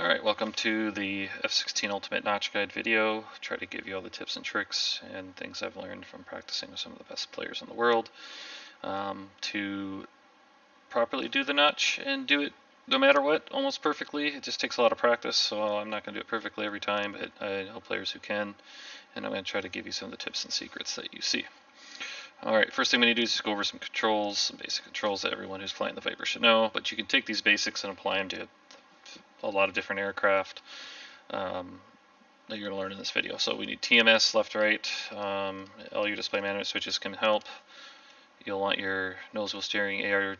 Alright, welcome to the F-16 Ultimate Notch Guide video. Try to give you all the tips and tricks and things I've learned from practicing with some of the best players in the world to properly do the notch and do it no matter what, almost perfectly. It just takes a lot of practice, so I'm not going to do it perfectly every time, but I know players who can, and I'm going to try to give you some of the tips and secrets that you see. Alright, first thing we need to do is just go over some controls, some basic controls that everyone who's flying the Viper should know, but you can take these basics and apply them to a lot of different aircraft that you're going to learn in this video. So we need TMS, left, right. All your display management switches can help. You'll want your nose wheel steering AR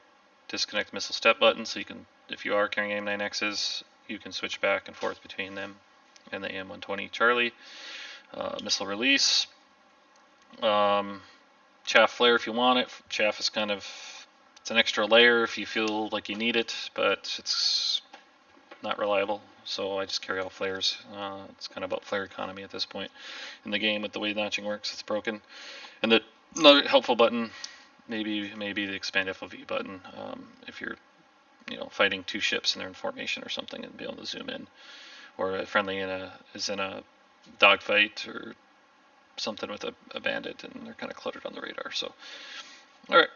disconnect missile step button, so you can, if you are carrying AIM-9Xs, you can switch back and forth between them and the AM-120 Charlie. Missile release. Chaff flare if you want it. Chaff is kind of, it's an extra layer if you feel like you need it, but it's not reliable, so I just carry all flares. It's kind of about flare economy at this point in the game with the way notching works. It's broken. And another helpful button, maybe the expand FOV button, if you're fighting two ships and they're in formation or something, and be able to zoom in, or a friendly is in a dogfight or something with a bandit and they're kind of cluttered on the radar. So, all right.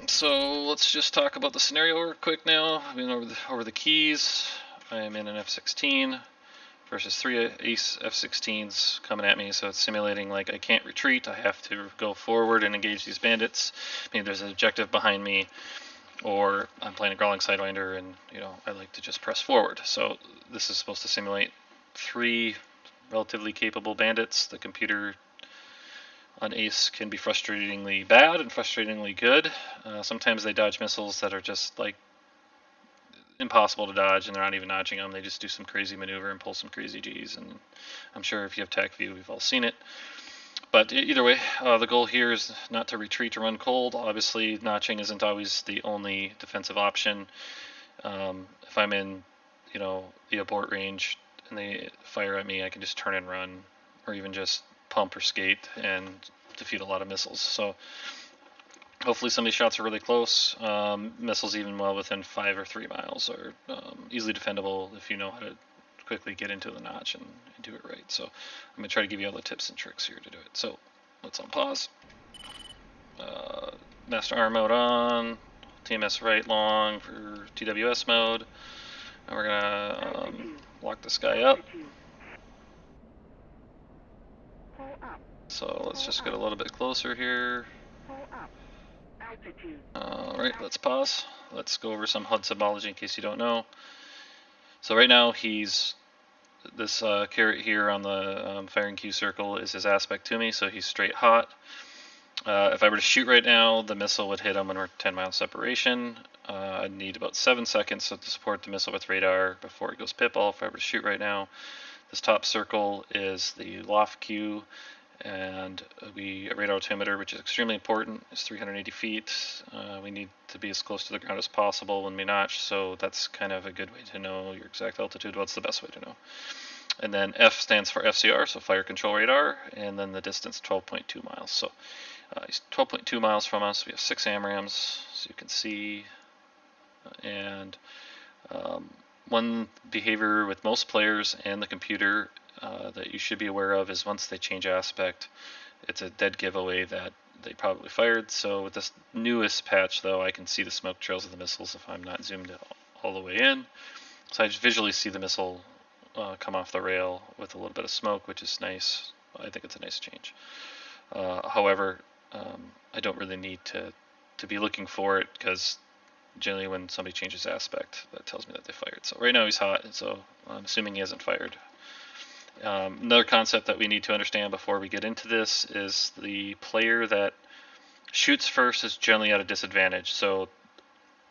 So let's just talk about the scenario real quick now. I mean, over the keys. I am in an F-16 versus 3 Ace F-16s coming at me, so it's simulating like I can't retreat. I have to go forward and engage these bandits. Maybe there's an objective behind me, or I'm playing a Growling Sidewinder and I like to just press forward. So this is supposed to simulate 3 relatively capable bandits. The computer on Ace can be frustratingly bad and frustratingly good. Sometimes they dodge missiles that are just like impossible to dodge, and they're not even dodging them. They just do some crazy maneuver and pull some crazy G's, and I'm sure if you have TAC view, we've all seen it. But either way, the goal here is not to retreat or run cold. Obviously, notching isn't always the only defensive option. If I'm in, the abort range and they fire at me, I can just turn and run, or even just pump or skate and defeat a lot of missiles. So hopefully some of these shots are really close. Missiles even well within 5 or 3 miles are easily defendable if you know how to quickly get into the notch and do it right. So I'm going to try to give you all the tips and tricks here to do it. So let's unpause. Master arm mode on. TMS right long for TWS mode. And we're going to lock this guy up. So let's just get a little bit closer here. Alright, let's pause. Let's go over some HUD symbology in case you don't know. So right now he's, this caret here on the firing cue circle is his aspect to me, so he's straight hot. If I were to shoot right now, the missile would hit him when we're 10 mile separation. I'd need about 7 seconds to support the missile with radar before it goes pip-all. If I were to shoot right now, this top circle is the loft cue, and a radar altimeter, which is extremely important, is 380 feet. We need to be as close to the ground as possible when we notch, so that's kind of a good way to know your exact altitude. What's the best way to know? And then F stands for FCR, so fire control radar, and then the distance 12.2 miles. So he's 12.2 miles from us. We have 6 AMRAAMs, so you can see. And one behavior with most players and the computer that you should be aware of is once they change aspect, it's a dead giveaway that they probably fired. So with this newest patch though, I can see the smoke trails of the missiles if I'm not zoomed all the way in. So I just visually see the missile come off the rail with a little bit of smoke, which is nice. I think it's a nice change. However, I don't really need to be looking for it, because generally when somebody changes aspect, that tells me that they fired. So right now he's hot, so I'm assuming he hasn't fired. Another concept that we need to understand before we get into this is the player that shoots first is generally at a disadvantage. So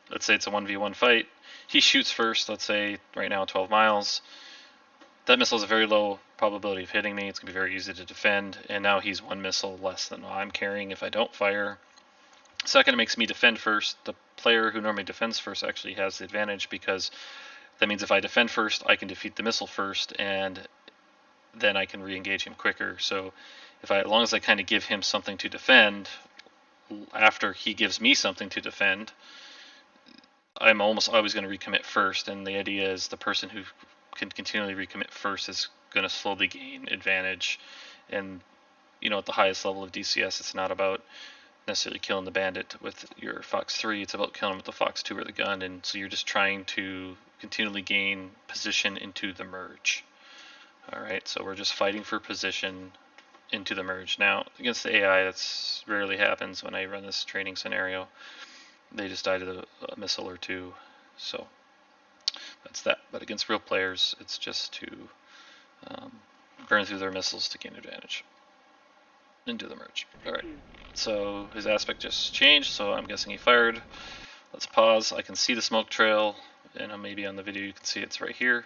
let's say it's a 1v1 fight. He shoots first, let's say right now 12 miles. That missile has a very low probability of hitting me. It's going to be very easy to defend. And now he's 1 missile less than I'm carrying if I don't fire. Second, it makes me defend first. The player who normally defends first actually has the advantage, because that means if I defend first, I can defeat the missile first, and then I can re-engage him quicker. So as long as I kind of give him something to defend after he gives me something to defend, I'm almost always going to recommit first, and the idea is the person who can continually recommit first is going to slowly gain advantage. And you know, at the highest level of DCS, it's not about necessarily killing the bandit with your Fox 3, it's about killing him with the Fox 2 or the gun, and so you're just trying to continually gain position into the merge. Alright, so we're just fighting for position into the merge. Now, against the AI, that's rarely happens when I run this training scenario. They just die to a missile or two, so that's that. But against real players, it's just to burn through their missiles to gain advantage into the merge. Alright, so his aspect just changed, so I'm guessing he fired. Let's pause. I can see the smoke trail, and maybe on the video you can see it's right here.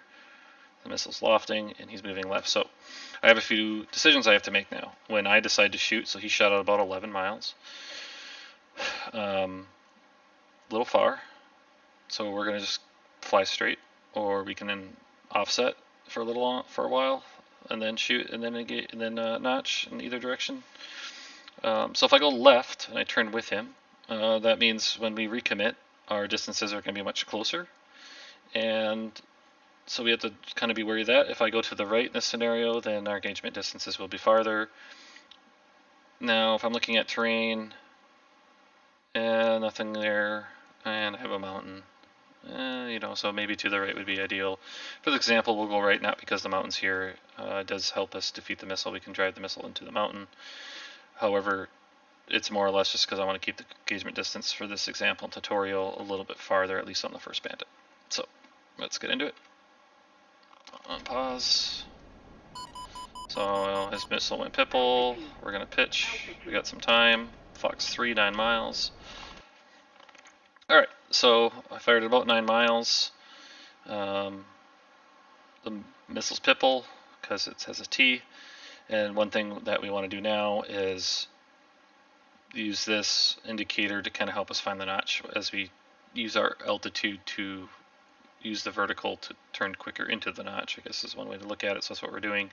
The missile's lofting, and he's moving left. So I have a few decisions I have to make now. When I decide to shoot, so he shot at about 11 miles. A little far, so we're going to just fly straight, or we can then offset for a while, and then shoot, and then notch in either direction. So if I go left and I turn with him, that means when we recommit, our distances are going to be much closer, and so we have to kind of be wary of that. If I go to the right in this scenario, then our engagement distances will be farther. Now, if I'm looking at terrain, nothing there, and I have a mountain. You know, so maybe to the right would be ideal. For the example, we'll go right, not because the mountain's here. It does help us defeat the missile. We can drive the missile into the mountain. However, it's more or less just because I want to keep the engagement distance for this example and tutorial a little bit farther, at least on the first bandit. So, let's get into it. On pause. So his missile went pipple. We're going to pitch. We got some time. Fox 3, 9 miles. Alright, so I fired at about 9 miles. The missile's pipple because it has a T. And one thing that we want to do now is use this indicator to kind of help us find the notch as we use our altitude to use the vertical to turn quicker into the notch, I guess is one way to look at it. So that's what we're doing.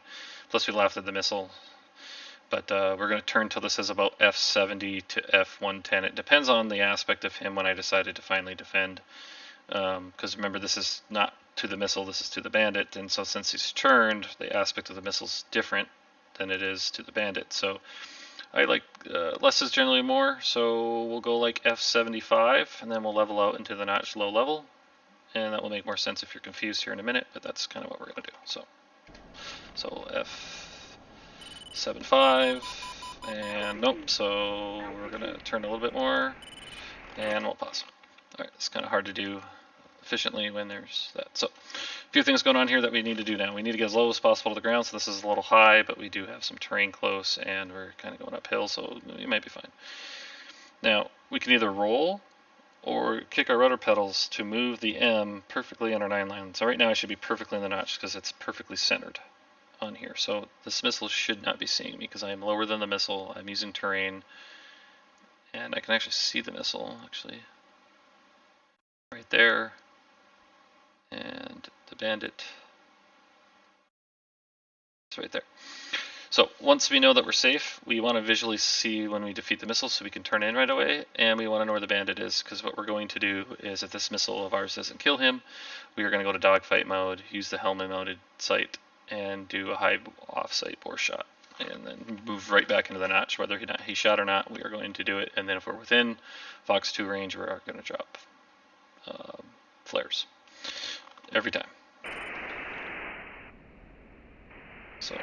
Plus we lofted the missile. But we're going to turn till this is about F-70 to F-110. It depends on the aspect of him when I decided to finally defend. Because remember, this is not to the missile, this is to the bandit. And so since he's turned, the aspect of the missile is different than it is to the bandit. So I like less is generally more. So we'll go like F-75, and then we'll level out into the notch low level. And that will make more sense if you're confused here in a minute, but that's kind of what we're going to do. So F-75, and nope, so we're going to turn a little bit more, and we'll pause. Alright, it's kind of hard to do efficiently when there's that. So, a few things going on here that we need to do now. We need to get as low as possible to the ground, so this is a little high, but we do have some terrain close, and we're kind of going uphill, so you might be fine. Now, we can either roll or kick our rudder pedals to move the M perfectly in our 9 line. So right now I should be perfectly in the notch because it's perfectly centered on here. So this missile should not be seeing me because I am lower than the missile. I'm using terrain, and I can actually see the missile actually right there, and the bandit is right there. So once we know that we're safe, we want to visually see when we defeat the missile so we can turn in right away, and we want to know where the bandit is, because what we're going to do is if this missile of ours doesn't kill him, we are going to go to dogfight mode, use the helmet mounted sight, and do a high offsight bore shot, and then move right back into the notch. Whether he shot or not, we are going to do it, and then if we're within Fox 2 range, we are going to drop flares every time. So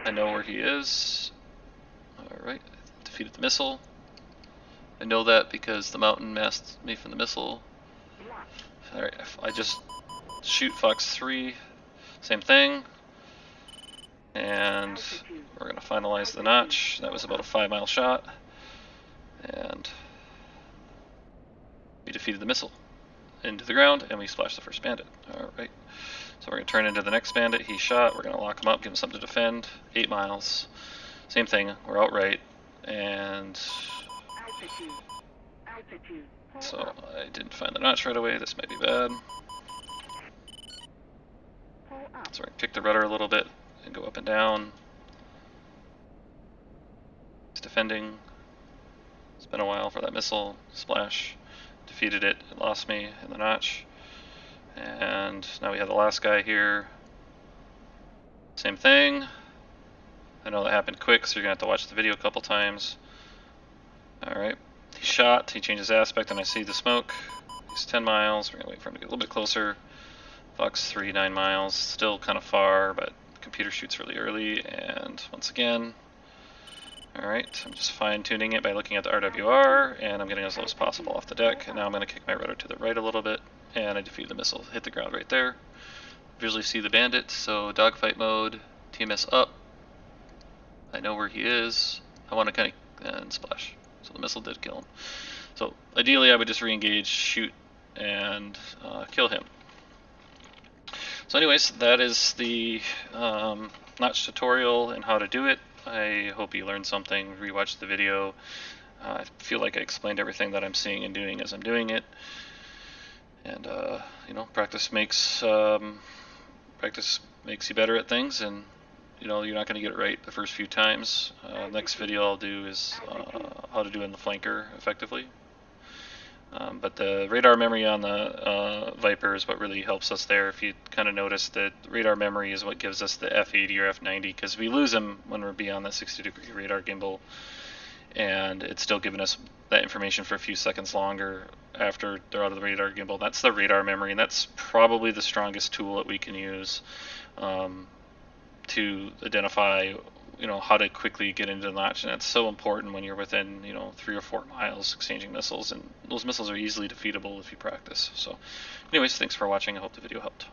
I know where he is. Alright, defeated the missile. I know that because the mountain masked me from the missile. Alright, I just shoot Fox 3, same thing. And we're going to finalize the notch. That was about a 5-mile shot. And we defeated the missile into the ground, and we splashed the first bandit. Alright. So we're going to turn into the next bandit. He shot. We're going to lock him up, give him something to defend. 8 miles. Same thing. We're outright. And so I didn't find the notch right away. This might be bad. So we're going to kick the rudder a little bit and go up and down. He's defending. It's been a while for that missile. Splash. defeated it. It lost me in the notch. And now we have the last guy here. Same thing. I know that happened quick, so you're going to have to watch the video a couple times. Alright, he shot, he changed his aspect, and I see the smoke. He's 10 miles, we're going to wait for him to get a little bit closer. Fox 3, 9 miles, still kind of far, but the computer shoots really early, and once again, alright, I'm just fine-tuning it by looking at the RWR, and I'm getting as low as possible off the deck, and now I'm going to kick my rudder to the right a little bit, and I defeat the missile, hit the ground right there. Visually see the bandit, so dogfight mode, TMS up, I know where he is, I want to kind of, and splash. So the missile did kill him. So ideally I would just re-engage, shoot, and kill him. So anyways, that is the notch tutorial and how to do it. I hope you learned something, rewatched the video. I feel like I explained everything that I'm seeing and doing as I'm doing it. And you know, practice makes you better at things, and you know, you're not going to get it right the first few times. Next video I'll do is how to do it in the flanker effectively. But the radar memory on the Viper is what really helps us there. If you kind of notice that radar memory is what gives us the F-80 or F-90, because we lose them when we're beyond that 60-degree radar gimbal, and it's still giving us that information for a few seconds longer after they're out of the radar gimbal. That's the radar memory, and that's probably the strongest tool that we can use to identify, you know, how to quickly get into the notch. And that's so important when you're within, you know, 3 or 4 miles exchanging missiles, and those missiles are easily defeatable if you practice. So anyways, thanks for watching. I hope the video helped.